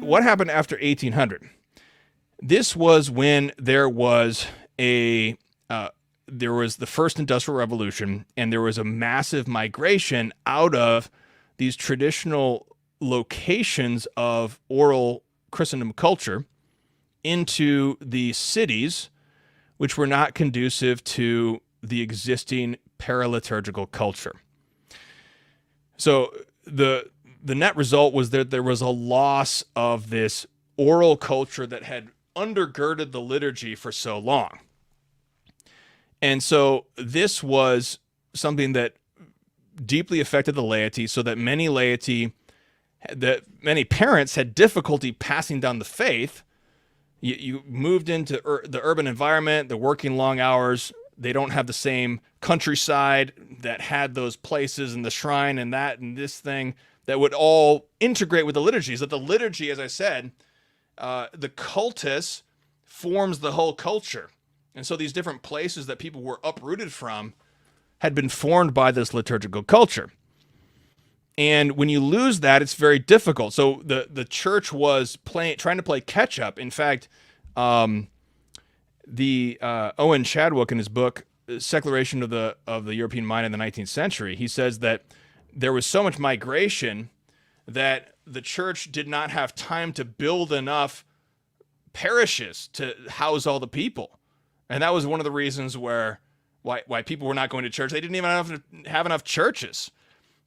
What happened after 1800? This was when there was the first industrial revolution, and there was a massive migration out of these traditional locations of oral Christendom culture into the cities, which were not conducive to the existing paraliturgical culture. So the net result was that there was a loss of this oral culture that had undergirded the liturgy for so long. And so this was something that deeply affected the laity, so that many parents had difficulty passing down the faith. You moved into the urban environment, the working long hours. They don't have the same countryside that had those places and the shrine and that and this thing that would all integrate with the liturgies. That the liturgy, as I said, the cultus forms the whole culture. And so these different places that people were uprooted from had been formed by this liturgical culture. And when you lose that, it's very difficult. So the church was trying to play catch up. In fact, Owen Chadwick, in his book Secularization of the European Mind in the 19th Century, he says that there was so much migration that the church did not have time to build enough parishes to house all the people. And that was one of the reasons why people were not going to church. They didn't even have enough churches.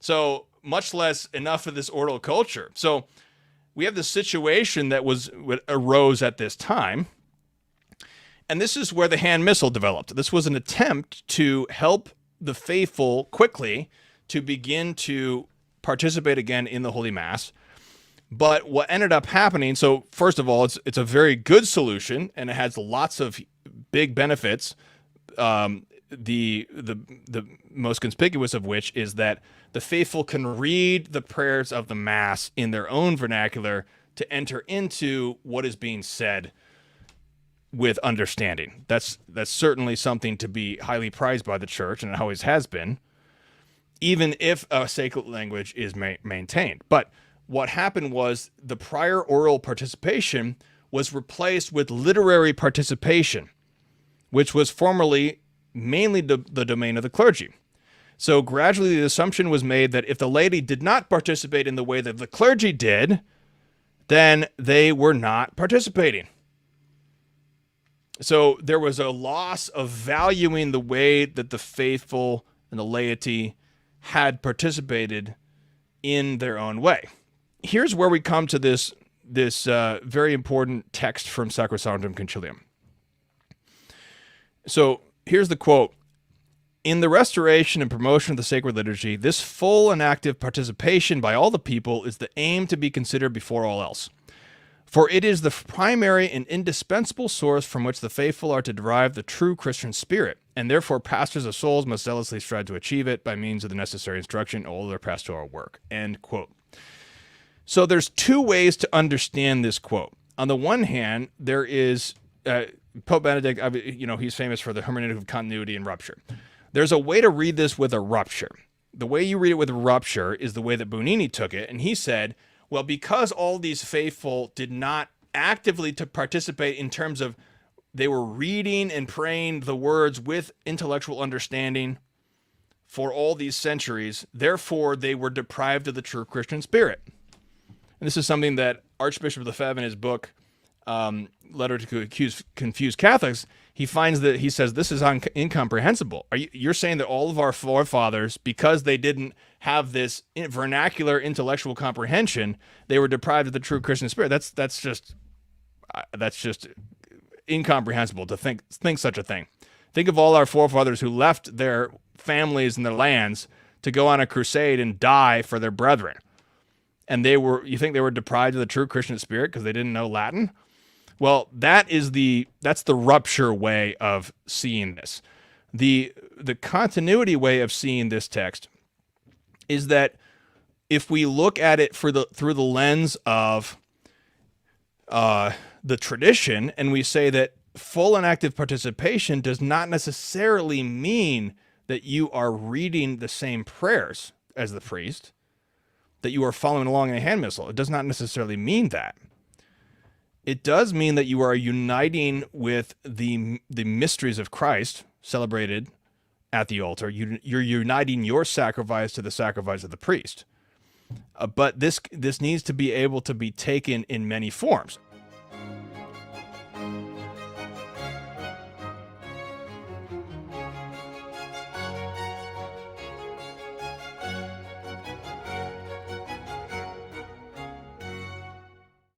So much less enough of this oral culture. So we have this situation that arose at this time. And this is where the hand missal developed. This was an attempt to help the faithful quickly to begin to participate again in the Holy Mass. But what ended up happening, so first of all, it's a very good solution, and it has lots of big benefits. The most conspicuous of which is that the faithful can read the prayers of the Mass in their own vernacular to enter into what is being said with understanding. That's certainly something to be highly prized by the church, and it always has been, even if a sacred language is maintained. But what happened was the prior oral participation was replaced with literary participation, which was formerly mainly the domain of the clergy. So gradually the assumption was made that if the laity did not participate in the way that the clergy did, then they were not participating. So there was a loss of valuing the way that the faithful and the laity had participated in their own way. Here's where we come to this very important text from Sacrosanctum Concilium. So here's the quote. In the restoration and promotion of the sacred liturgy, this full and active participation by all the people is the aim to be considered before all else. For it is the primary and indispensable source from which the faithful are to derive the true Christian spirit, and therefore pastors of souls must zealously strive to achieve it by means of the necessary instruction in all their pastoral work. End quote. So there's two ways to understand this quote. On the one hand, there is Pope Benedict, he's famous for the hermeneutic of continuity and rupture. There's a way to read this with a rupture. The way you read it with a rupture is the way that Bonini took it, and he said, well, because all these faithful did not actively to participate in terms of they were reading and praying the words with intellectual understanding for all these centuries, therefore they were deprived of the true Christian spirit. And this is something that Archbishop Lefebvre in his book, Letter to Confused Catholics, he says this is incomprehensible. You're saying that all of our forefathers, because they didn't have this vernacular intellectual comprehension, they were deprived of the true Christian spirit. That's just incomprehensible to think such a thing. Think of all our forefathers who left their families and their lands to go on a crusade and die for their brethren. And you think they were deprived of the true Christian spirit because they didn't know Latin? Well, that's the rupture way of seeing this. The continuity way of seeing this text is that if we look at it through the lens of the tradition, and we say that full and active participation does not necessarily mean that you are reading the same prayers as the priest, that you are following along in a hand missal. It does not necessarily mean that. It does mean that you are uniting with the mysteries of Christ celebrated at the altar. You're uniting your sacrifice to the sacrifice of the priest. But this needs to be able to be taken in many forms.